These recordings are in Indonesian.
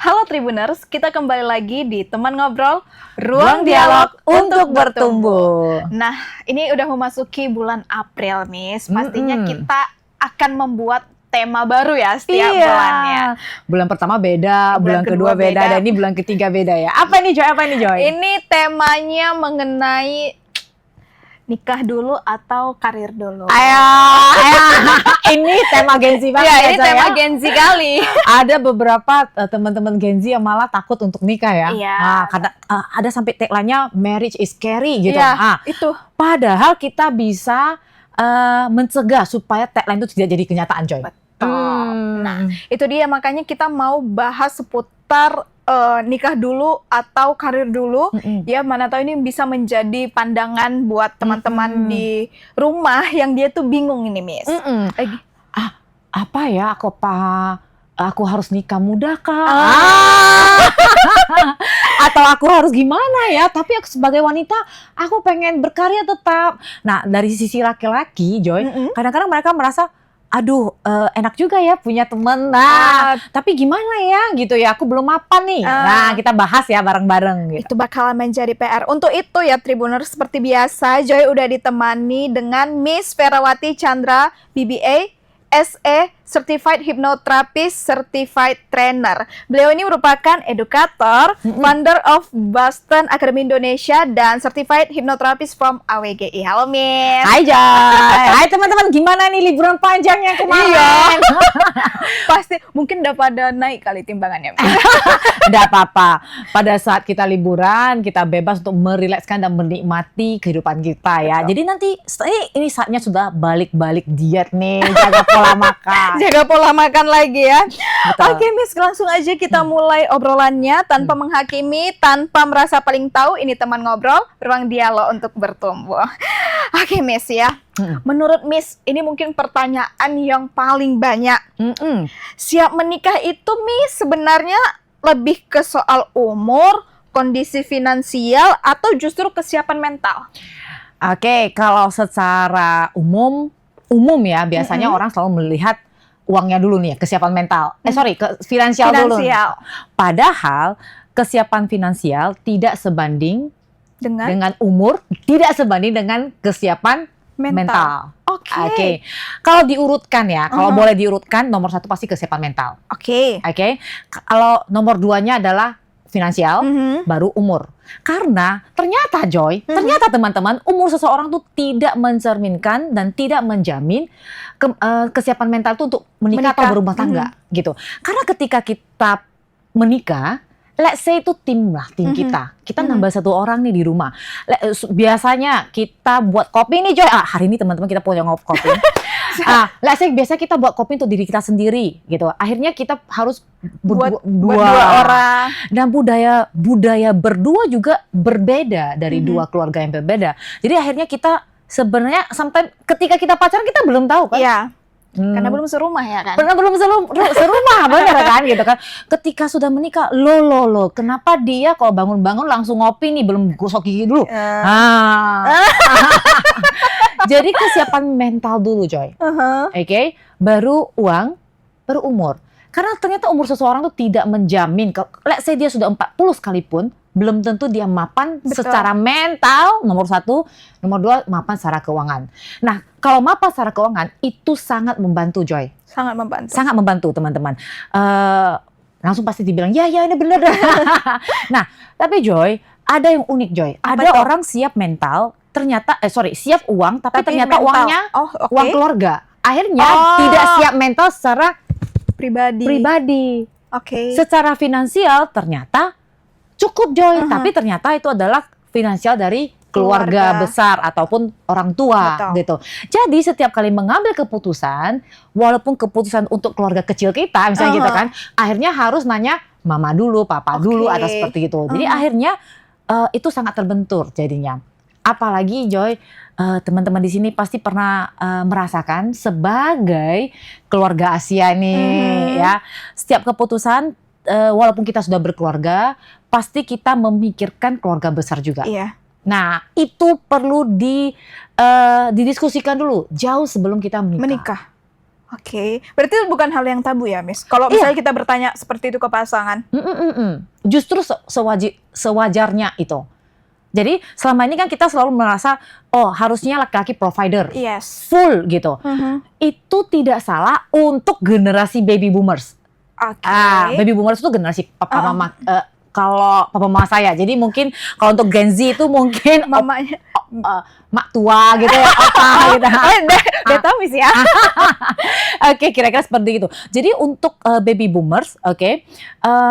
Halo Tribuners, kita kembali lagi di Teman Ngobrol, Ruang Dialog untuk Bertumbuh. Nah, ini udah memasuki bulan April, Miss. Pastinya kita akan membuat tema baru ya setiap bulannya. Bulan pertama beda, bulan kedua beda, dan ini bulan ketiga beda ya. Apa ini Joy? Ini temanya mengenai nikah dulu atau karir dulu. Ayo. Ini tema Gen Z banget ya, ini tema Gen Z kali. Ada beberapa teman-teman Gen Z yang malah takut untuk nikah ya. Iya. Karena ada sampai tagline-nya marriage is scary gitu. Iya, itu. Padahal kita bisa mencegah supaya tagline itu tidak jadi kenyataan, Joy. Betul. Nah, itu dia makanya kita mau bahas seputar nikah dulu atau karir dulu. Ya, mana tahu ini bisa menjadi pandangan buat teman-teman di rumah yang dia tuh bingung ini, Miss. Apa ya, aku harus nikah muda kah? Atau aku harus gimana ya? Tapi aku sebagai wanita, aku pengen berkarya tetap. Nah, dari sisi laki-laki, Joy, kadang-kadang mereka merasa, aduh, enak juga ya punya temen. Nah, tapi gimana ya gitu ya, aku belum mapan nih. Nah, kita bahas ya bareng-bareng gitu. Itu bakalan menjadi PR. Untuk itu ya Tribuners, seperti biasa Joy udah ditemani dengan Miss Ferawati Chandra, BBA, SE, Certified Hypnotherapist, Certified Trainer. Beliau ini merupakan edukator, founder of Boston Academy Indonesia, dan Certified Hypnotherapist from AWGI. Halo Miss. Hai Joy. Hai teman-teman, gimana nih liburan panjangnya kemarin? Pasti mungkin udah pada naik kali timbangannya. Tidak apa-apa. Pada saat kita liburan, kita bebas untuk merilekskan dan menikmati kehidupan kita ya. Jadi nanti ini saatnya sudah balik-balik diet nih, jaga pola makan. Jaga pola makan lagi ya. Oke Miss, langsung aja kita mulai obrolannya tanpa menghakimi, tanpa merasa paling tahu. Ini Teman Ngobrol, Ruang Dialog untuk Bertumbuh. Oke Miss ya. Menurut Miss, ini mungkin pertanyaan yang paling banyak. Siap menikah itu Miss sebenarnya lebih ke soal umur, kondisi finansial, atau justru kesiapan mental? Oke, kalau secara umum ya biasanya orang selalu melihat uangnya dulu nih, kesiapan mental. Finansial dulu. Padahal kesiapan finansial tidak sebanding dengan umur, tidak sebanding dengan kesiapan mental. Oke. Kalau diurutkan ya, kalau boleh diurutkan, nomor 1 pasti kesiapan mental. Oke. Kalau nomor 2-nya adalah finansial, baru umur. Karena ternyata Joy, ternyata teman-teman, umur seseorang tuh tidak mencerminkan dan tidak menjamin kesiapan mental tuh untuk menikah atau berumah tangga gitu. Karena ketika kita menikah, let's say itu tim kita nambah 1 orang nih di rumah. Biasanya kita buat kopi nih Joy. Hari ini teman-teman kita punya kopi. Let's say biasa kita buat kopi untuk diri kita sendiri gitu. Akhirnya kita harus buat dua orang. Dan budaya berdua juga berbeda dari 2 keluarga yang berbeda. Jadi akhirnya kita sebenarnya sampai ketika kita pacaran kita belum tahu kan? Iya. Karena belum serumah ya kan? Karena belum serumah benar kan gitu kan. Ketika sudah menikah, lo kenapa dia kalau bangun-bangun langsung ngopi nih, belum gosok gigi dulu. Jadi kesiapan mental dulu Joy. Oke, baru uang, baru umur. Karena ternyata umur seseorang tuh tidak menjamin. Let's say dia sudah 40 sekalipun, belum tentu dia mapan secara mental, nomor 1. Nomor 2, mapan secara keuangan. Nah, kalau mapan secara keuangan, itu sangat membantu Joy. Sangat membantu. Sangat membantu teman-teman. Langsung pasti dibilang, ya ini bener. Nah, tapi Joy, ada yang unik Joy. Ada orang siap mental, ternyata, siap uang, tapi ternyata mental. Uangnya uang keluarga. Akhirnya tidak siap mental secara pribadi. Secara finansial ternyata cukup Joy, tapi ternyata itu adalah finansial dari keluarga besar ataupun orang tua gitu. Jadi setiap kali mengambil keputusan, walaupun keputusan untuk keluarga kecil kita misalnya gitu kan, akhirnya harus nanya mama dulu, papa dulu atau seperti itu. Jadi akhirnya itu sangat terbentur jadinya. Apalagi Joy, teman-teman di sini pasti pernah merasakan sebagai keluarga Asia nih ya. Setiap keputusan walaupun kita sudah berkeluarga, pasti kita memikirkan keluarga besar juga. Iya. Nah, itu perlu didiskusikan dulu jauh sebelum kita menikah. Oke, berarti itu bukan hal yang tabu ya, Miss? Kalau misalnya kita bertanya seperti itu ke pasangan. Justru sewajarnya itu. Jadi selama ini kan kita selalu merasa, oh harusnya laki-laki provider, Yes. full gitu. Itu tidak salah untuk generasi baby boomers. Oke. Baby boomers itu generasi papa mama. Kalau papa mama saya, jadi mungkin kalau untuk Gen Z itu mungkin Mamanya. mak tua gitu ya, opa gitu. Udah tahu Miss ya. Oke, kira-kira seperti itu. Jadi untuk baby boomers,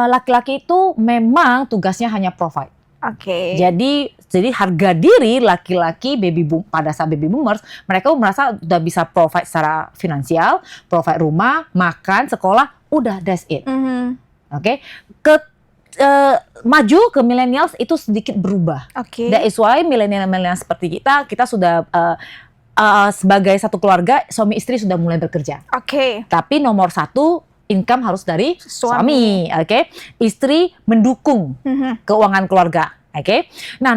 laki-laki itu memang tugasnya hanya provide. Oke. Jadi harga diri laki-laki pada saat baby boomers, mereka merasa udah bisa provide secara finansial, provide rumah, makan, sekolah, udah that's it. Oke. Maju ke millennials itu sedikit berubah. Oke. That is why milenial seperti kita sudah sebagai satu keluarga, suami istri sudah mulai bekerja. Oke. Tapi nomor satu, income harus dari suami. Oke. Istri mendukung keuangan keluarga. Oke. Nah,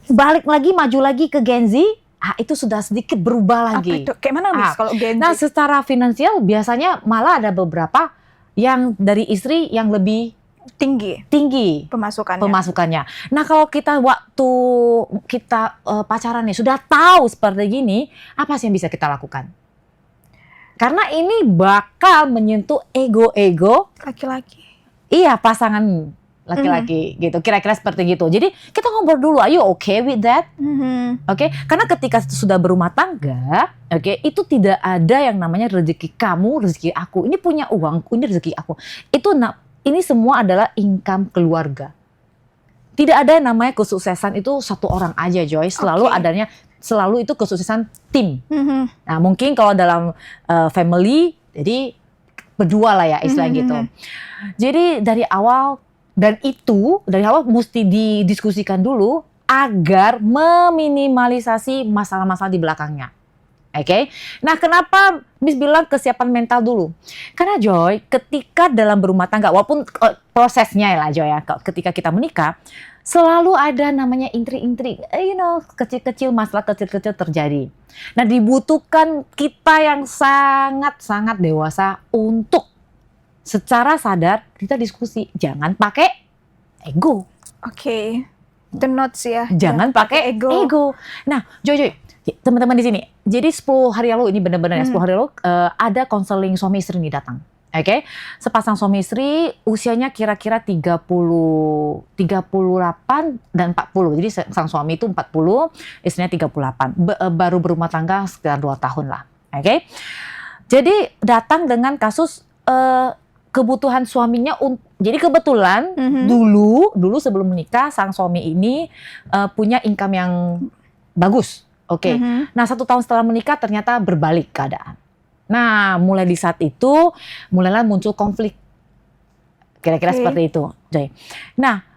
balik lagi, maju lagi ke Gen Z, itu sudah sedikit berubah lagi. Apa itu? Kayak mana Miss kalau Gen Z? Nah, secara finansial biasanya malah ada beberapa yang dari istri yang lebih tinggi pemasukannya. Nah, kalau waktu kita pacaran nih sudah tahu seperti gini, apa sih yang bisa kita lakukan? Karena ini bakal menyentuh ego laki-laki. Iya, pasangan laki-laki gitu. Kira-kira seperti gitu. Jadi kita ngobrol dulu, are you okay with that? Oke, karena ketika sudah berumah tangga, itu tidak ada yang namanya rezeki kamu, rezeki aku. Ini punya uangku, ini rezeki aku. Ini semua adalah income keluarga. Tidak ada yang namanya kesuksesan itu satu orang aja, Joy. Selalu itu kesuksesan tim. Nah, mungkin kalau dalam family, jadi berdua lah ya istilah gitu. Jadi dari awal mesti didiskusikan dulu agar meminimalisasi masalah-masalah di belakangnya. Oke. Nah, kenapa Miss bilang kesiapan mental dulu? Karena Joy, ketika dalam berumah tangga, walaupun prosesnya lah Joy ya, ketika kita menikah, selalu ada namanya intrik-intrik, kecil-kecil, masalah kecil-kecil terjadi. Nah, dibutuhkan kita yang sangat-sangat dewasa untuk secara sadar kita diskusi, jangan pakai ego. Oke. The notes ya. Jangan pakai ego. Nah, Joy, teman-teman di sini. Jadi 10 hari lalu ini benar-benar 10 hari lalu ada konseling suami istri ini datang. Oke. Sepasang suami istri usianya kira-kira 38 dan 40. Jadi sang suami itu 40, istrinya 38. Baru berumah tangga sekitar 2 tahun lah. Oke. Jadi datang dengan kasus kebutuhan suaminya. Jadi kebetulan dulu sebelum menikah sang suami ini punya income yang bagus. Oke. Nah, 1 tahun setelah menikah ternyata berbalik keadaan. Nah, mulai di saat itu mulailah muncul konflik. Kira-kira seperti itu, Joy. Nah,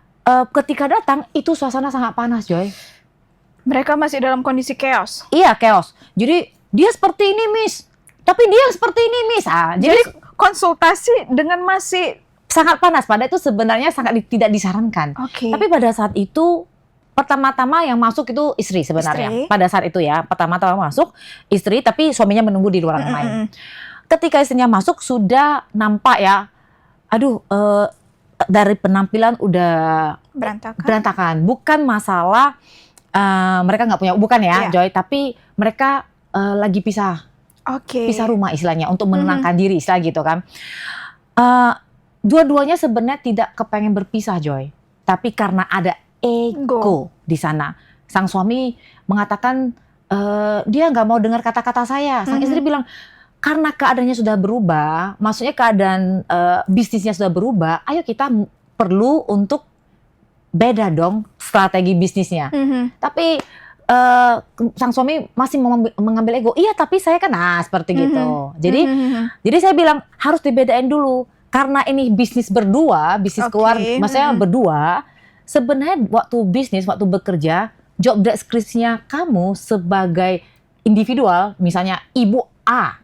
ketika datang itu suasana sangat panas, Joy. Mereka masih dalam kondisi chaos. Iya, chaos. Jadi dia seperti ini, Miss. Tapi dia seperti ini, Miss. Jadi konsultasi dengan masih sangat panas. Padahal itu sebenarnya sangat tidak disarankan. Tapi pada saat itu pertama-tama yang masuk itu istri sebenarnya. Pada saat itu ya, pertama-tama masuk istri, tapi suaminya menunggu di ruangan lain. Ketika istrinya masuk sudah nampak ya, dari penampilan udah berantakan. Bukan masalah mereka nggak punya, bukan ya, Joy, tapi mereka lagi pisah rumah istilahnya untuk menenangkan diri, istilah gitu kan. Dua-duanya sebenarnya tidak kepengen berpisah, Joy, tapi karena ada ego di sana. Sang suami mengatakan dia nggak mau dengar kata-kata saya. Sang istri bilang karena keadaannya sudah berubah, maksudnya keadaan bisnisnya sudah berubah. Ayo kita perlu untuk beda dong strategi bisnisnya. Tapi sang suami masih mengambil ego. Iya, tapi saya kan seperti gitu. Jadi saya bilang harus dibedain dulu karena ini bisnis berdua, bisnis keluarga, maksudnya berdua. Sebenarnya waktu bisnis, waktu bekerja, job deskripsinya kamu sebagai individual, misalnya Ibu A,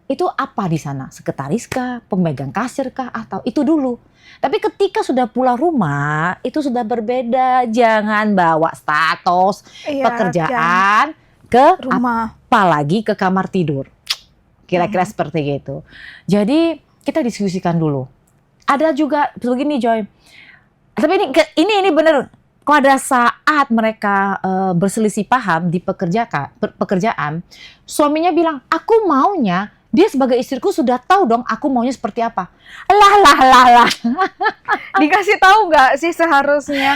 itu apa di sana? Sekretaris kah, pemegang kasir kah, atau itu dulu? Tapi ketika sudah pulang rumah, itu sudah berbeda. Jangan bawa status pekerjaan ke rumah, apalagi ke kamar tidur. Kira-kira seperti itu. Jadi kita diskusikan dulu. Ada juga begini Joy. Tapi ini benar. Kalau ada saat mereka berselisih paham di pekerjaan, suaminya bilang, aku maunya dia sebagai istriku sudah tahu dong aku maunya seperti apa. Lah. Dikasih tahu nggak sih seharusnya?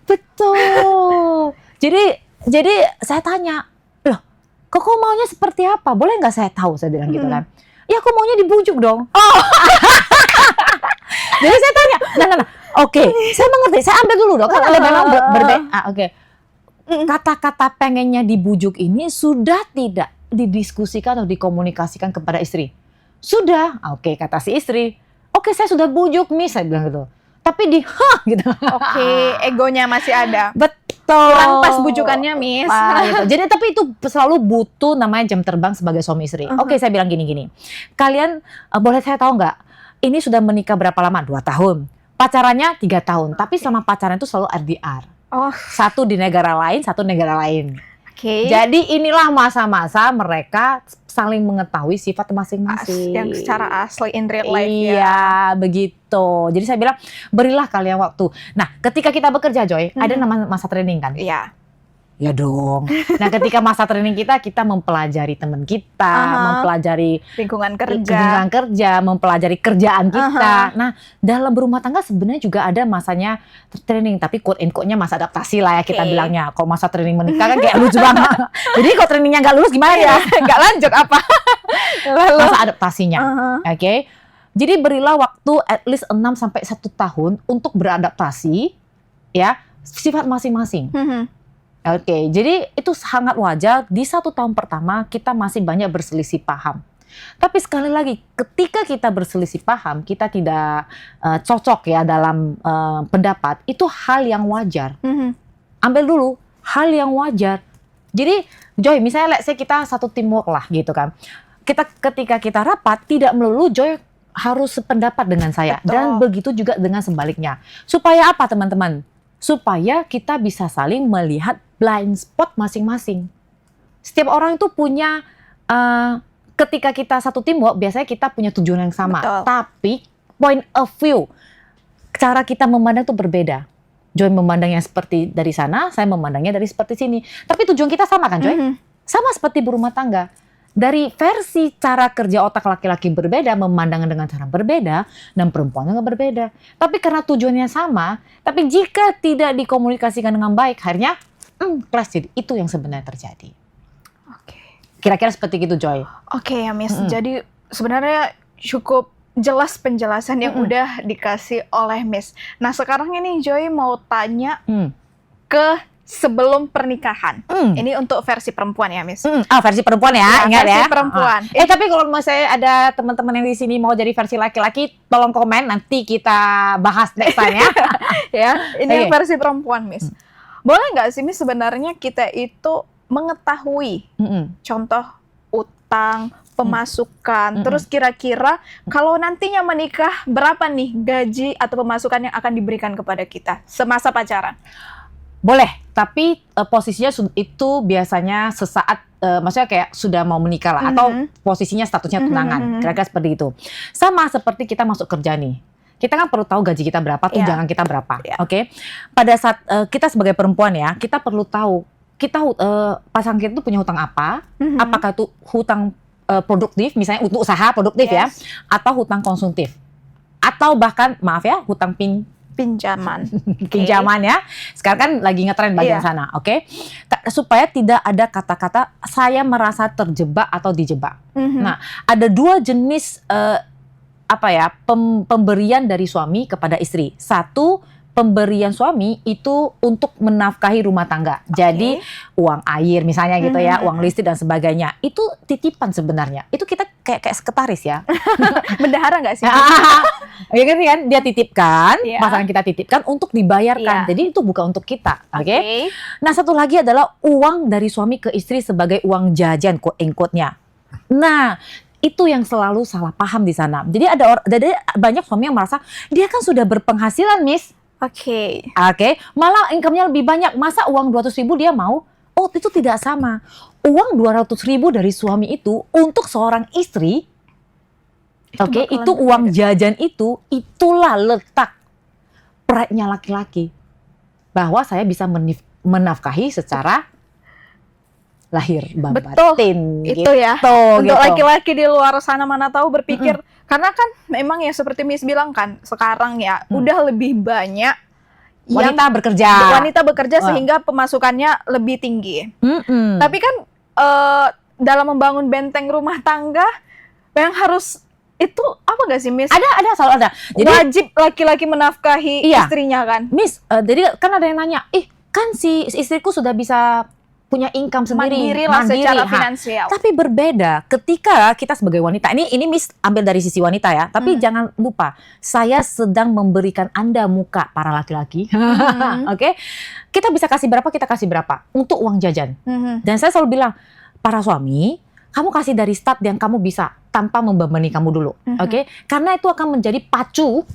Betul. Jadi saya tanya, loh, kok maunya seperti apa? Boleh nggak saya tahu? Saya bilang gitu kan. Ya aku maunya dibujuk dong. Oh. Jadi saya tanya, nah. Oke, saya mengerti. Saya ambil dulu dong. Kan ada memang berbeda. Oke. Kata-kata pengennya dibujuk ini sudah tidak didiskusikan atau dikomunikasikan kepada istri. Sudah. Oke, kata si istri. Oke, saya sudah bujuk, Miss. Saya bilang gitu. Tapi gitu. Oke, egonya masih ada. Betul. Kurang pas bujukannya, Miss. Gitu. Jadi tapi itu selalu butuh namanya jam terbang sebagai suami istri. Oke, saya bilang gini. Kalian boleh saya tahu nggak? Ini sudah menikah berapa lama? 2 tahun. Pacarannya 3 tahun. Tapi selama pacaran itu selalu RDR. Oh. Satu di negara lain, satu negara lain. Oke. Jadi inilah masa-masa mereka saling mengetahui sifat masing-masing. Yang secara asli in real life ya. Iya, begitu. Jadi saya bilang, berilah kalian waktu. Nah, ketika kita bekerja, Joy, ada namanya masa training kan? Iya. Ya dong. Nah, ketika masa training kita mempelajari teman kita, mempelajari lingkungan kerja, mempelajari kerjaan kita. Nah, dalam berumah tangga sebenarnya juga ada masanya training, tapi quote and quote-nya masa adaptasi lah ya kita bilangnya. Kalau masa training menikah kan kayak lucu banget. Jadi kalau trainingnya nggak lulus gimana ya? Nggak lanjut apa? Masa adaptasinya. Oke. Jadi berilah waktu at least 6 sampai 1 tahun untuk beradaptasi ya, sifat masing-masing. Oke, jadi itu sangat wajar di 1 tahun pertama kita masih banyak berselisih paham. Tapi sekali lagi, ketika kita berselisih paham, kita tidak cocok ya dalam pendapat, itu hal yang wajar. Ambil dulu, hal yang wajar. Jadi, Joy, misalnya let's say kita satu teamwork lah gitu kan. Ketika kita rapat, tidak melulu Joy harus sependapat dengan saya. Betul. Dan begitu juga dengan sebaliknya. Supaya apa teman-teman? Supaya kita bisa saling melihat blind spot masing-masing. Setiap orang itu punya, ketika kita satu teamwork, biasanya kita punya tujuan yang sama. Betul. Tapi point of view, cara kita memandang itu berbeda. Joy memandangnya seperti dari sana, saya memandangnya dari seperti sini. Tapi tujuan kita sama kan, Joy? Sama seperti berumah tangga. Dari versi cara kerja otak laki-laki berbeda, memandang dengan cara berbeda, dan perempuan juga berbeda. Tapi karena tujuannya sama, tapi jika tidak dikomunikasikan dengan baik, akhirnya clash. Jadi itu yang sebenarnya terjadi. Oke. Kira-kira seperti itu, Joy. Oke ya, Miss. Jadi sebenarnya cukup jelas penjelasan yang udah dikasih oleh Miss. Nah sekarang ini Joy mau tanya ke sebelum pernikahan. Ini untuk versi perempuan ya, Miss. Versi perempuan ya, ingat versi ya. perempuan. Tapi kalau misalnya ada teman-teman yang di sini mau jadi versi laki-laki, tolong komen, nanti kita bahas next time ya. Ya, ini versi perempuan, Miss. Boleh nggak sih, Miss, sebenarnya kita itu mengetahui contoh utang, pemasukan, terus kira-kira kalau nantinya menikah, berapa nih gaji atau pemasukan yang akan diberikan kepada kita semasa pacaran? Boleh, tapi posisinya itu biasanya sesaat, maksudnya kayak sudah mau menikah lah, atau posisinya statusnya tunangan, kira-kira seperti itu. Sama seperti kita masuk kerja nih, kita kan perlu tahu gaji kita berapa, tunjangan kita berapa, oke? Pada saat kita sebagai perempuan ya, kita perlu tahu kita pasangan kita itu punya hutang apa, apakah itu hutang produktif, misalnya untuk usaha produktif ya, atau hutang konsumtif, atau bahkan maaf ya, hutang pinjaman ya. Sekarang kan lagi ngetren bagian sana, oke? Supaya tidak ada kata-kata saya merasa terjebak atau dijebak. Nah, ada 2 jenis pemberian dari suami kepada istri. 1, pemberian suami itu untuk menafkahi rumah tangga. Jadi uang air misalnya gitu ya, uang listrik dan sebagainya. Itu titipan sebenarnya. Itu kita kayak sekretaris ya. Bendahara nggak sih? Ya kan dia titipkan, pasangan kita titipkan untuk dibayarkan. Jadi itu bukan untuk kita, oke? Nah, satu lagi adalah uang dari suami ke istri sebagai uang jajan, quote-and-quote-nya. Nah, itu yang selalu salah paham di sana. Jadi ada banyak suami yang merasa dia kan sudah berpenghasilan, Miss. Oke. Malah income-nya lebih banyak. Masa uang 200.000 dia mau? Oh, itu tidak sama. Uang 200.000 dari suami itu untuk seorang istri, oke, itu uang jajan itulah letak pride-nya laki-laki. Bahwa saya bisa menafkahi secara lahir batin. Itu ya. Untuk laki-laki di luar sana mana tahu berpikir, karena kan memang ya seperti Miss bilang kan, sekarang ya udah lebih banyak wanita bekerja sehingga pemasukannya lebih tinggi. Tapi kan dalam membangun benteng rumah tangga yang harus itu apa gak sih, Miss? Ada, selalu ada. Jadi wajib laki-laki menafkahi istrinya kan? Miss, jadi kan ada yang nanya, kan si istriku sudah bisa punya income sendiri, mandiri secara finansial. Tapi berbeda ketika kita sebagai wanita. Ini Miss ambil dari sisi wanita ya. Tapi jangan lupa, saya sedang memberikan Anda muka para laki-laki. Oke? Kita bisa kasih berapa, kita kasih berapa untuk uang jajan. Dan saya selalu bilang, para suami, kamu kasih dari start yang kamu bisa tanpa membebani kamu dulu. Oke? Karena itu akan menjadi pacu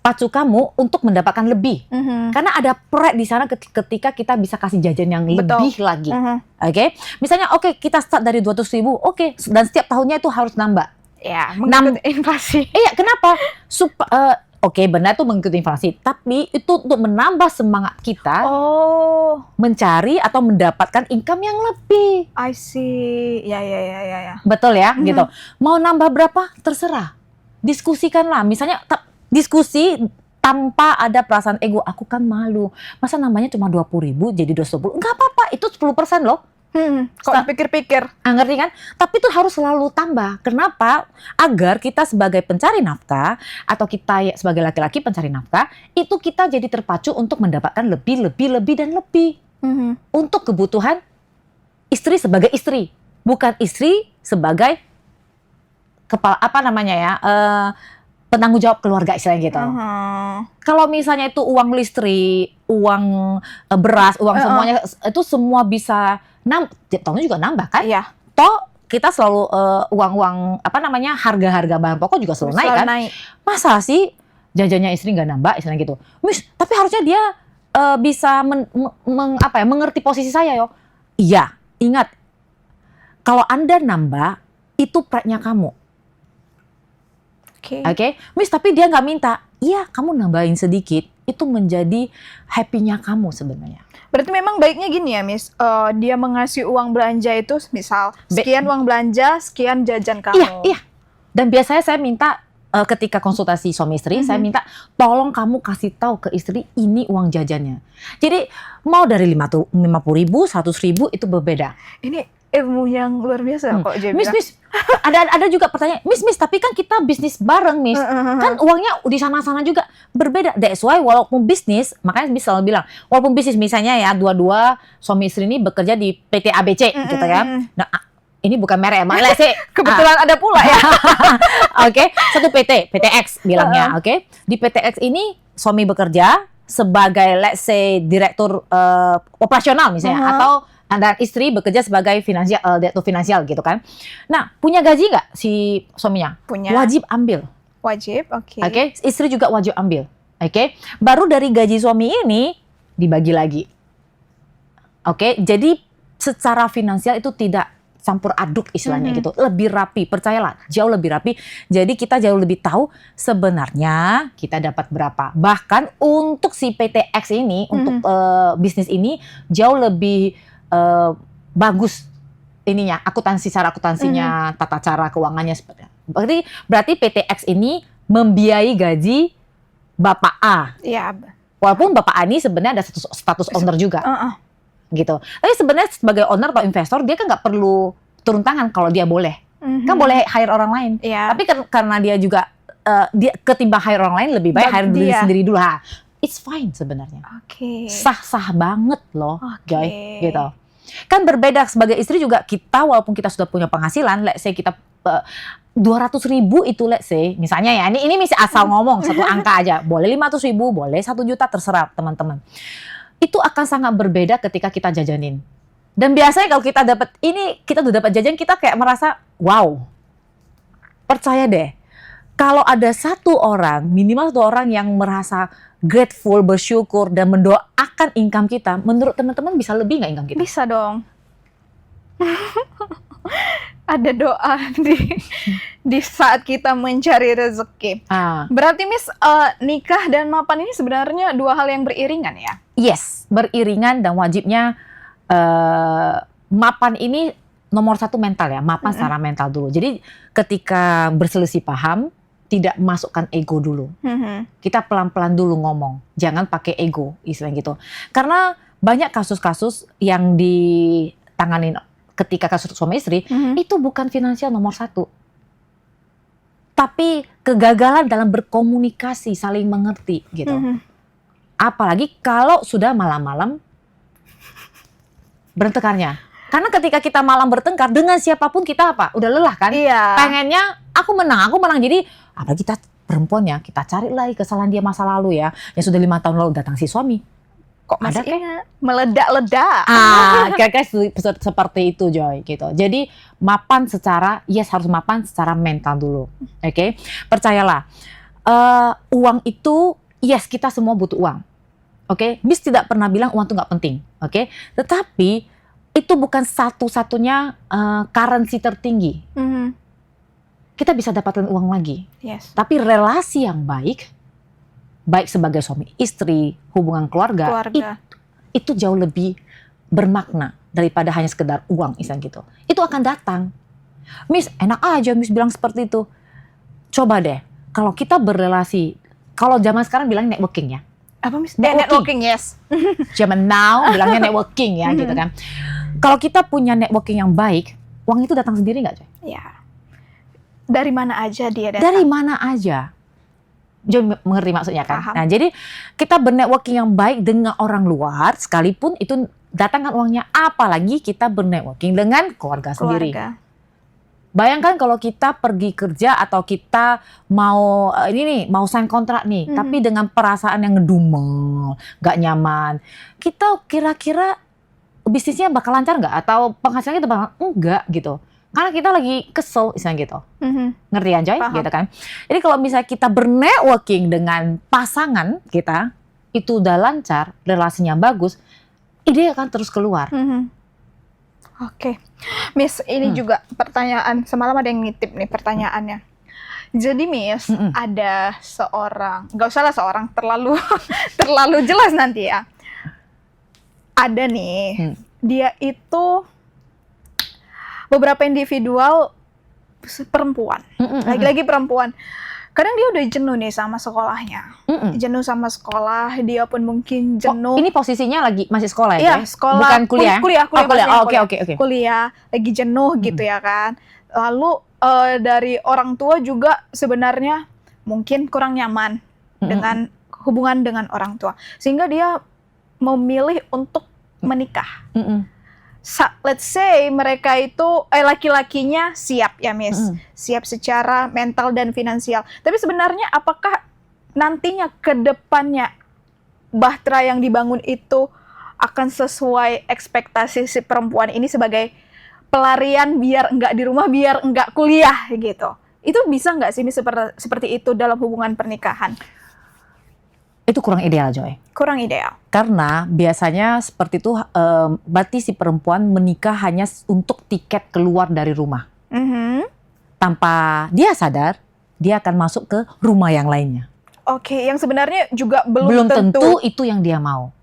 kamu untuk mendapatkan lebih. Karena ada pride di sana ketika kita bisa kasih jajan yang lebih lagi. Oke? Misalnya kita start dari 200.000, dan setiap tahunnya itu harus nambah. Ya, mengikuti inflasi. Iya, kenapa? Benar itu mengikuti inflasi, tapi itu untuk menambah semangat kita mencari atau mendapatkan income yang lebih. I see. Ya. Betul ya, gitu. Mau nambah berapa? Terserah. Diskusikanlah. Misalnya diskusi tanpa ada perasaan ego. Aku kan malu. Masa namanya cuma 20.000 jadi 210. Enggak apa-apa, itu 10% loh. Kok pikir-pikir. Ngerti kan? Tapi itu harus selalu tambah. Kenapa? Agar kita sebagai pencari nafkah atau kita sebagai laki-laki pencari nafkah, itu kita jadi terpacu untuk mendapatkan lebih dan lebih. Untuk kebutuhan istri sebagai istri, bukan istri sebagai kepala penanggung jawab keluarga istilahnya gitu. Kalau misalnya itu uang listrik, uang beras, uang semuanya itu semua bisa tahunnya juga nambah kan? Iya. Toh kita selalu uang harga-harga bahan pokok juga selalu naik kan? Masa sih jajannya istri nggak nambah istilahnya gitu? Miss, tapi harusnya dia bisa mengerti posisi saya yo. Iya, ingat kalau Anda nambah itu pride-nya kamu. Oke, Miss, tapi dia nggak minta. Iya, kamu nambahin sedikit, itu menjadi happy-nya kamu sebenarnya. Berarti memang baiknya gini ya, Miss. Dia mengasih uang belanja itu, misal sekian uang belanja, sekian jajan kamu. Iya. Dan biasanya saya minta ketika konsultasi suami istri, saya minta tolong kamu kasih tahu ke istri ini uang jajannya. Jadi mau dari 50.000, 100.000 itu berbeda. Ini ilmu yang luar biasa kok, Miss, ada juga pertanyaan, Miss, tapi kan kita bisnis bareng, Miss, kan uangnya di sana-sana juga berbeda. That's why walaupun bisnis, makanya Miss selalu bilang, walaupun bisnis misalnya ya dua-dua suami istri ini bekerja di PT ABC, gitu ya. Nah, ini bukan merek ya, malah sih. Kebetulan ada pula ya. Satu PTX bilangnya, Di PTX ini suami bekerja sebagai let's say direktur operasional misalnya, atau dan istri bekerja sebagai direktur finansial gitu kan. Nah, punya gaji nggak si suaminya? Punya. Wajib ambil. Wajib, oke. Istri juga wajib ambil. Baru dari gaji suami ini dibagi lagi. Jadi secara finansial itu tidak campur aduk istilahnya gitu. Lebih rapi, percayalah, jauh lebih rapi. Jadi kita jauh lebih tahu sebenarnya kita dapat berapa. Bahkan untuk si PTX ini, untuk bisnis ini jauh lebih bagus ininya, secara akuntansinya, tata cara keuangannya seperti. Berarti PTX ini membiayai gaji Bapak A. Iya. Walaupun Bapak A ini sebenarnya ada status owner juga. Gitu. Tapi sebenarnya sebagai owner atau investor dia kan nggak perlu turun tangan kalau dia boleh. Kan boleh hire orang lain. Tapi karena dia juga dia ketimbang hire orang lain lebih baik hire diri sendiri dulu. It's fine sebenarnya. Sah-sah banget loh, Joy, gitu. Kan berbeda sebagai istri juga kita, walaupun kita sudah punya penghasilan, let's say kita 200.000 itu let's say, misalnya ya, ini masih asal ngomong satu angka aja, boleh 500.000, boleh 1 juta, terserah teman-teman. Itu akan sangat berbeda ketika kita jajanin. Dan biasanya kalau kita dapat kita udah dapat jajan, kita kayak merasa wow. Percaya deh, kalau ada minimal satu orang yang merasa grateful, bersyukur, dan mendoakan income kita, menurut teman-teman bisa lebih nggak income kita? Bisa dong. Ada doa di saat kita mencari rezeki. Berarti Miss, nikah dan mapan ini sebenarnya dua hal yang beriringan ya? Yes, beriringan, dan wajibnya mapan ini nomor satu mental ya, mapan secara mental dulu. Jadi ketika berselisih paham, tidak masukkan ego dulu. Kita pelan-pelan dulu ngomong, jangan pakai ego, istilah gitu. Karena banyak kasus-kasus yang ditanganin ketika kasus suami istri, itu bukan finansial nomor satu. Tapi kegagalan dalam berkomunikasi, saling mengerti gitu. Apalagi kalau sudah malam-malam bertengkarnya. Karena ketika kita malam bertengkar dengan siapapun kita apa? Udah lelah kan? Iya. Pengennya aku menang. Jadi apalagi kita perempuan ya, kita cari lagi kesalahan dia masa lalu ya. Yang sudah 5 tahun lalu datang si suami. Kok masih ada ingat? Meledak-ledak. Kira-kira seperti itu Joy gitu. Jadi harus mapan secara mental dulu. Oke? Percayalah, uang itu kita semua butuh uang. Oke? Miss tidak pernah bilang uang itu nggak penting. Oke? Tetapi itu bukan satu-satunya currency tertinggi. Kita bisa dapatkan uang lagi. Yes. Tapi relasi yang baik sebagai suami istri, hubungan keluarga. Itu jauh lebih bermakna daripada hanya sekedar uang, misalnya gitu. Itu akan datang. Miss, enak aja Miss bilang seperti itu. Coba deh, kalau kita berrelasi, kalau zaman sekarang bilang networking ya. Apa Miss? Networking, yes. Zaman now bilangnya networking ya, gitu kan. Kalau kita punya networking yang baik, uang itu datang sendiri nggak, Coy? Ya. Dari mana aja dia datang? Dari mana aja. Jadi mengerti maksudnya kan? Paham. Nah, jadi kita bernetworking yang baik dengan orang luar, sekalipun itu datangkan uangnya, apalagi kita bernetworking dengan keluarga sendiri. Bayangkan kalau kita pergi kerja atau kita mau sign kontrak nih, tapi dengan perasaan yang ngedumel, nggak nyaman, kita kira-kira bisnisnya bakal lancar nggak? Atau penghasilannya itu bakal enggak gitu? Karena kita lagi kesel, misalnya gitu. Ngerti kan, Joy? Gitu kan? Jadi kalau misalnya kita bernetworking dengan pasangan kita, itu udah lancar, relasinya bagus, ide akan terus keluar. Oke. Miss, ini juga pertanyaan, semalam ada yang ngitip nih pertanyaannya. Jadi Miss, ada seorang, nggak usah lah seorang, terlalu jelas nanti ya. Ada nih, dia itu beberapa individual perempuan, lagi-lagi perempuan. Kadang dia udah jenuh nih sama sekolahnya, jenuh sama sekolah, dia pun mungkin jenuh. Ini posisinya lagi masih sekolah ya? Iya, sekolah. Bukan kuliah? Kuliah. Kuliah, lagi jenuh gitu ya kan. Lalu dari orang tua juga sebenarnya mungkin kurang nyaman dengan hubungan dengan orang tua, sehingga dia memilih untuk menikah. Let's say mereka itu laki-lakinya siap ya Miss, siap secara mental dan finansial. Tapi sebenarnya apakah nantinya ke depannya bahtera yang dibangun itu akan sesuai ekspektasi si perempuan ini sebagai pelarian biar enggak di rumah, biar enggak kuliah gitu? Itu bisa nggak sih Miss seperti itu dalam hubungan pernikahan? Itu kurang ideal, Joy. Kurang ideal. Karena biasanya seperti itu, berarti si perempuan menikah hanya untuk tiket keluar dari rumah. Tanpa dia sadar, dia akan masuk ke rumah yang lainnya. Oke, yang sebenarnya juga belum tentu itu yang dia mau.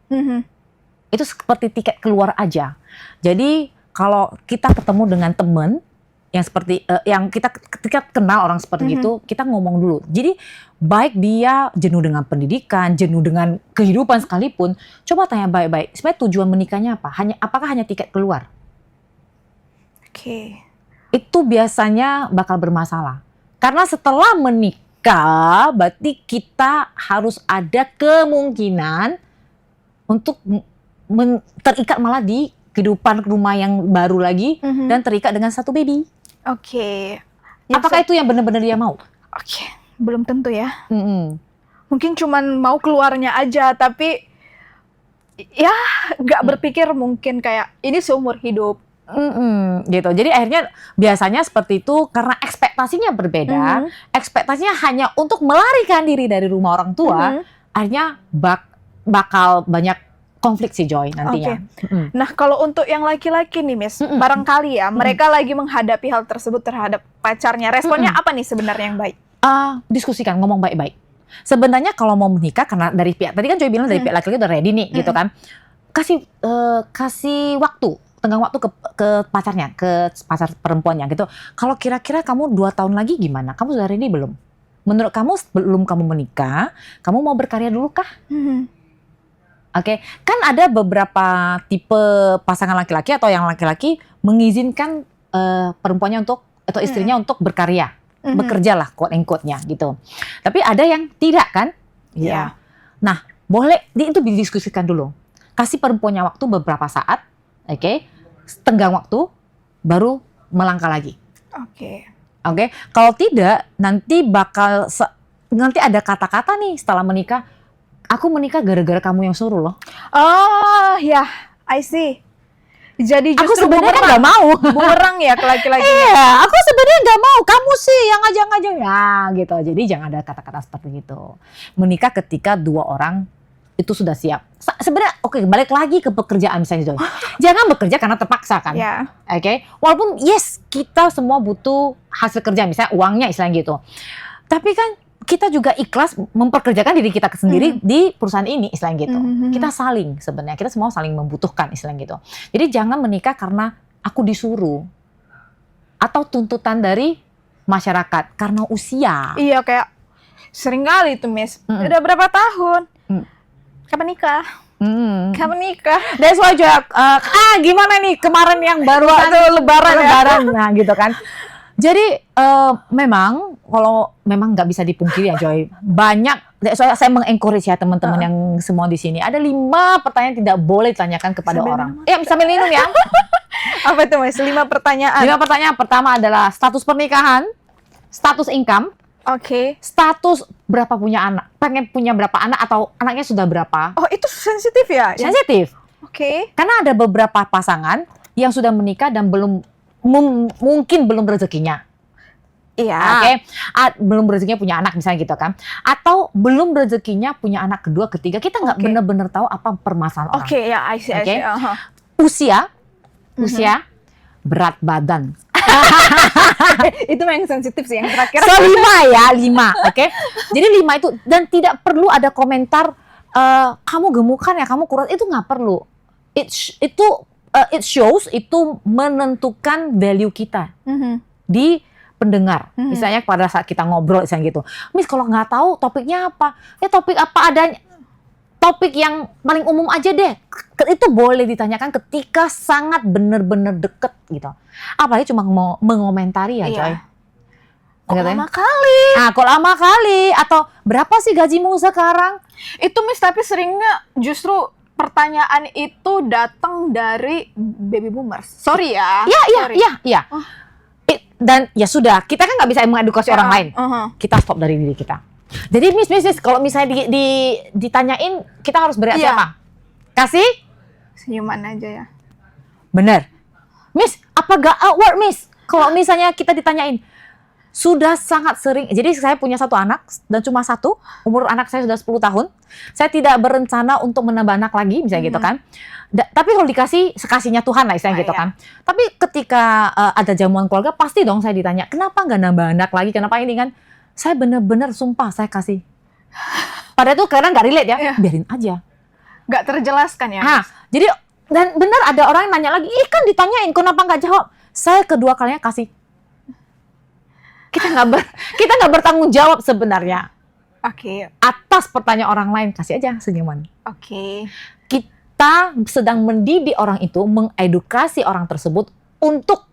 Itu seperti tiket keluar aja. Jadi kalau kita ketemu dengan teman yang seperti yang kita ketika kenal orang seperti itu, kita ngomong dulu. Jadi baik dia jenuh dengan pendidikan, jenuh dengan kehidupan sekalipun, coba tanya baik-baik. Sebenarnya tujuan menikahnya apa? Apakah hanya tiket keluar? Oke. Itu biasanya bakal bermasalah. Karena setelah menikah, berarti kita harus ada kemungkinan untuk terikat malah di kehidupan rumah yang baru lagi dan terikat dengan satu baby. Oke. Apakah itu yang benar-benar dia mau? Oke, belum tentu ya. Mungkin cuman mau keluarnya aja, tapi ya nggak berpikir mungkin kayak ini seumur hidup. Gitu. Jadi akhirnya biasanya seperti itu karena ekspektasinya berbeda, ekspektasinya hanya untuk melarikan diri dari rumah orang tua, akhirnya bakal banyak konflik sih Joy nantinya. Nah kalau untuk yang laki-laki nih Miss, barangkali ya mereka lagi menghadapi hal tersebut terhadap pacarnya, responnya apa nih sebenarnya yang baik? Diskusikan, ngomong baik-baik. Sebenarnya kalau mau menikah karena dari pihak tadi kan Joy bilang dari pihak laki-laki udah ready nih gitu kan, kasih waktu. Tenggang waktu ke pacarnya, ke pacar perempuannya gitu. Kalau kira-kira kamu 2 tahun lagi gimana? Kamu sudah ready belum? Menurut kamu sebelum kamu menikah, kamu mau berkarya dulu kah? Oke, kan ada beberapa tipe pasangan laki-laki atau yang laki-laki mengizinkan perempuannya untuk atau istrinya untuk berkarya, bekerja lah quote and quote-nya gitu. Tapi ada yang tidak kan? Iya. Nah, boleh itu didiskusikan dulu. Kasih perempuannya waktu beberapa saat, oke? Tenggang waktu, baru melangkah lagi. Oke. Kalau tidak, nanti nanti ada kata-kata nih setelah menikah. Aku menikah gara-gara kamu yang suruh loh. Oh ya, I see. Jadi justru aku sebenarnya nggak mau. Bumerang ya ke laki-laki. Iya, aku sebenarnya nggak mau. Kamu sih yang ngajak-ngajak ya gitu. Jadi jangan ada kata-kata seperti itu. Menikah ketika 2 orang itu sudah siap. Sebenarnya balik lagi ke pekerjaan misalnya Joy. Jangan bekerja karena terpaksa kan. Walaupun yes kita semua butuh hasil kerja misalnya uangnya istilahnya gitu. Tapi kan kita juga ikhlas memperkerjakan diri kita sendiri di perusahaan ini istilahnya gitu. Kita saling sebenarnya kita semua saling membutuhkan istilahnya gitu. Jadi jangan menikah karena aku disuruh atau tuntutan dari masyarakat karena usia. Iya kayak sering kali tuh Miss. Udah berapa tahun? Kapan nikah? Kapan nikah? That's why gimana nih kemarin yang baru lebaran nah gitu kan. Jadi memang kalau memang nggak bisa dipungkiri ya Joy, banyak saya mengencourage ya teman-teman yang semua di sini. Ada 5 pertanyaan tidak boleh ditanyakan kepada orang. Sambil minum ya. Apa itu Mas? 5 pertanyaan. 5 pertanyaan pertama adalah status pernikahan, status income. Status berapa punya anak, pengen punya berapa anak atau anaknya sudah berapa? Oh itu sensitif ya? Sensitif. Karena ada beberapa pasangan yang sudah menikah dan mungkin belum rezekinya. Iya. Belum rezekinya punya anak misalnya gitu kan? Atau belum rezekinya punya anak kedua, ketiga. Kita nggak benar-benar tahu apa permasalahan orang. I see. Usia, berat badan. Itu yang sensitif sih yang terakhir. 5. Jadi 5 itu dan tidak perlu ada komentar kamu gemukan ya, kamu kurus, itu nggak perlu. It shows itu menentukan value kita di pendengar. Misalnya pada saat kita ngobrol misalnya gitu. Miss kalau nggak tahu topiknya apa? Ya topik apa adanya. Topik yang paling umum aja deh. Itu boleh ditanyakan ketika sangat benar-benar deket gitu. Apalagi cuma mau mengomentari ya Joy. Kok lama kali? Kok lama kali? Atau berapa sih gajimu sekarang? Itu Miss, tapi seringnya justru pertanyaan itu datang dari baby boomers. Sorry ya. Iya. Dan ya sudah, kita kan nggak bisa mengedukasi orang lain. Kita stop dari diri kita. Jadi Miss, kalau misalnya ditanyain, kita harus bereaksi apa? Kasih? Senyuman aja ya. Bener. Miss, apa gak awkward Miss? Kalau misalnya kita ditanyain, sudah sangat sering, jadi saya punya 1 anak dan cuma 1, umur anak saya sudah 10 tahun. Saya tidak berencana untuk menambah anak lagi, misalnya gitu kan. Tapi kalau dikasih, sekasihnya Tuhan lah istilahnya gitu kan. Tapi ketika ada jamuan keluarga, pasti dong saya ditanya, kenapa nggak nambah anak lagi, kenapa ini kan? Saya bener-bener sumpah saya kasih. Padahal itu karena nggak relate ya, biarin aja. Nggak terjelaskan ya. Jadi dan benar ada orang yang nanya lagi, kan ditanyain kenapa nggak jawab. Saya kedua kalinya kasih. Kita nggak bertanggung jawab sebenarnya. Atas pertanyaan orang lain, kasih aja senyuman. Kita sedang mendidik orang itu, mengedukasi orang tersebut untuk,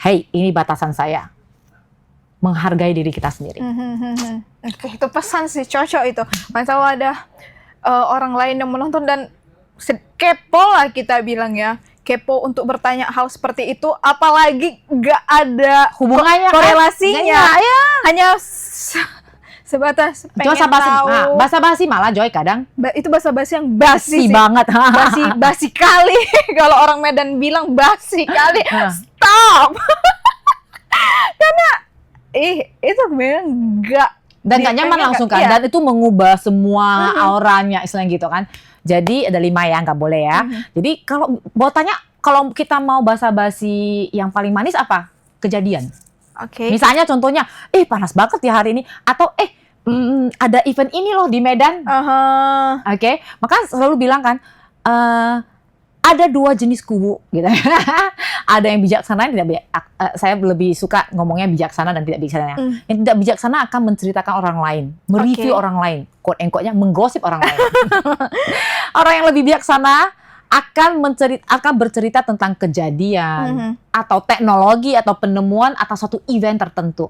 hey ini batasan saya. Menghargai diri kita sendiri. Itu pesan sih, cocok itu. Kalau ada orang lain yang menonton dan kepo lah kita bilang ya, kepo untuk bertanya hal seperti itu, apalagi nggak ada hubungannya korelasinya, kan? hanya Sebatas pengen basa-basi. tahu. Nah, basa-basi malah Joy kadang Itu basa-basi yang basi sih. banget. Basi kali. Kalau orang Medan bilang basi kali. Stop. Karena itu memang enggak Dan gak nyaman langsung kan, dan itu mengubah semua auranya, istilahnya gitu kan. Jadi ada 5 ya, nggak boleh ya. Jadi kalau mau tanya, kalau kita mau basa-basi yang paling manis apa? Kejadian. Oke. Misalnya contohnya, panas banget ya hari ini, atau ada event ini loh di Medan. Oke, maka selalu bilang kan, ada 2 jenis kubu gitu. Ada yang bijaksana, yang tidak saya lebih suka ngomongnya bijaksana dan tidak bijaksana. Yang tidak bijaksana akan menceritakan orang lain, mereview orang lain, quote-unquote-nya menggosip orang lain. Orang yang lebih bijaksana akan bercerita tentang kejadian atau teknologi atau penemuan atau suatu event tertentu.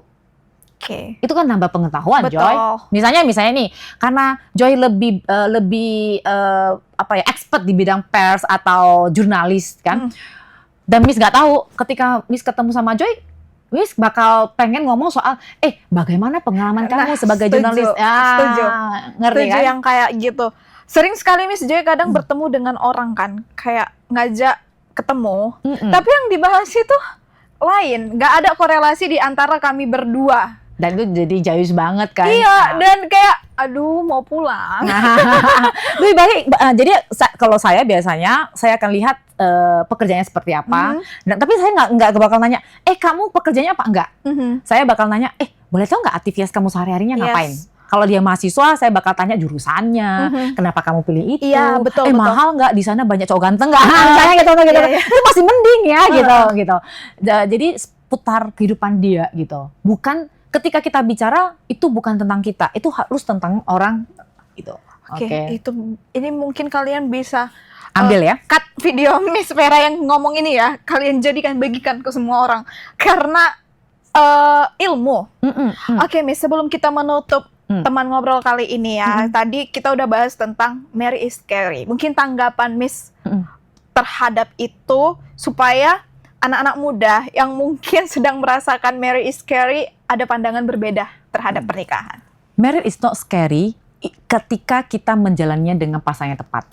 Itu kan nambah pengetahuan. Betul. Joy. Misalnya nih, karena Joy lebih expert di bidang pers atau jurnalis kan. Dan Miss nggak tahu, ketika Miss ketemu sama Joy, Miss bakal pengen ngomong soal bagaimana pengalaman kamu sebagai jurnalis. Setuju. Ngerti setuju kan? Yang kayak gitu. Sering sekali Miss Joy kadang bertemu dengan orang kan, kayak ngajak ketemu, tapi yang dibahas itu lain, nggak ada korelasi di antara kami berdua. Dan itu jadi jayus banget kan. Iya, dan kayak aduh mau pulang. Lebih baik, jadi kalau saya biasanya saya akan lihat pekerjaannya seperti apa. Dan tapi saya nggak bakal nanya, kamu pekerjaannya apa? Enggak. Saya bakal nanya, boleh tahu nggak aktivitas kamu sehari-harinya ngapain? Kalau dia mahasiswa, saya bakal tanya jurusannya, kenapa kamu pilih itu? Iya, betul. Mahal nggak di sana, banyak cowok ganteng nggak? Misalnya gitu. Itu masih mending ya gitu. Jadi putar kehidupan dia gitu. Bukan ketika kita bicara itu bukan tentang kita, itu harus tentang orang gitu. Oke. Ini mungkin kalian bisa ambil ya. Cut video Miss Vera yang ngomong ini ya, kalian bagikan ke semua orang karena ilmu. Oke, Miss, sebelum kita menutup teman ngobrol kali ini ya, tadi kita udah bahas tentang Marry is Scary. Mungkin tanggapan Miss terhadap itu supaya anak-anak muda yang mungkin sedang merasakan marriage is scary ada pandangan berbeda terhadap pernikahan. Marriage is not scary ketika kita menjalannya dengan pasangan yang tepat.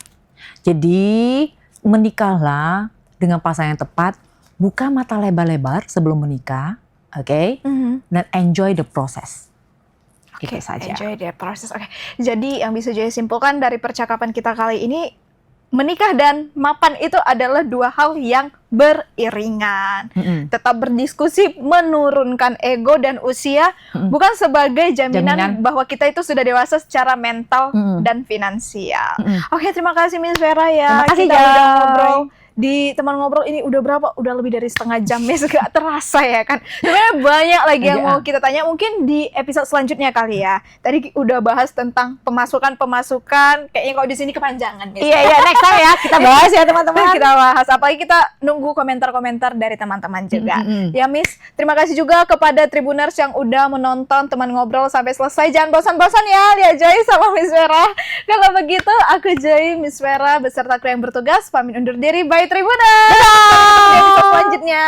Jadi menikahlah dengan pasangan yang tepat, buka mata lebar-lebar sebelum menikah, dan enjoy the process. Gitu saja. Enjoy the process. Jadi yang bisa Joy simpulkan dari percakapan kita kali ini, menikah dan mapan itu adalah 2 hal yang beriringan. Tetap berdiskusi, menurunkan ego dan usia, bukan sebagai jaminan bahwa kita itu sudah dewasa secara mental dan finansial. Oke, terima kasih Miss Vera ya. Terima kasih, kita udah ngobrol di teman ngobrol ini udah berapa? Udah lebih dari setengah jam, Miss. Gak terasa ya kan? Sebenarnya banyak lagi yang mau kita tanya. Mungkin di episode selanjutnya kali ya. Tadi udah bahas tentang pemasukan. Kayaknya kalau di sini kepanjangan, Miss. Iya, next time ya kita bahas ya teman-teman. Kita bahas. Apalagi kita nunggu komentar-komentar dari teman-teman juga. Ya, Miss. Terima kasih juga kepada Tribuners yang udah menonton teman ngobrol sampai selesai. Jangan bosan-bosan ya, lihat Joy sama Miss Vera. Kalau begitu, aku Joy, Miss Vera beserta kru yang bertugas pamit undur diri. Bye Tribuners. Dadah. Sampai episode selanjutnya.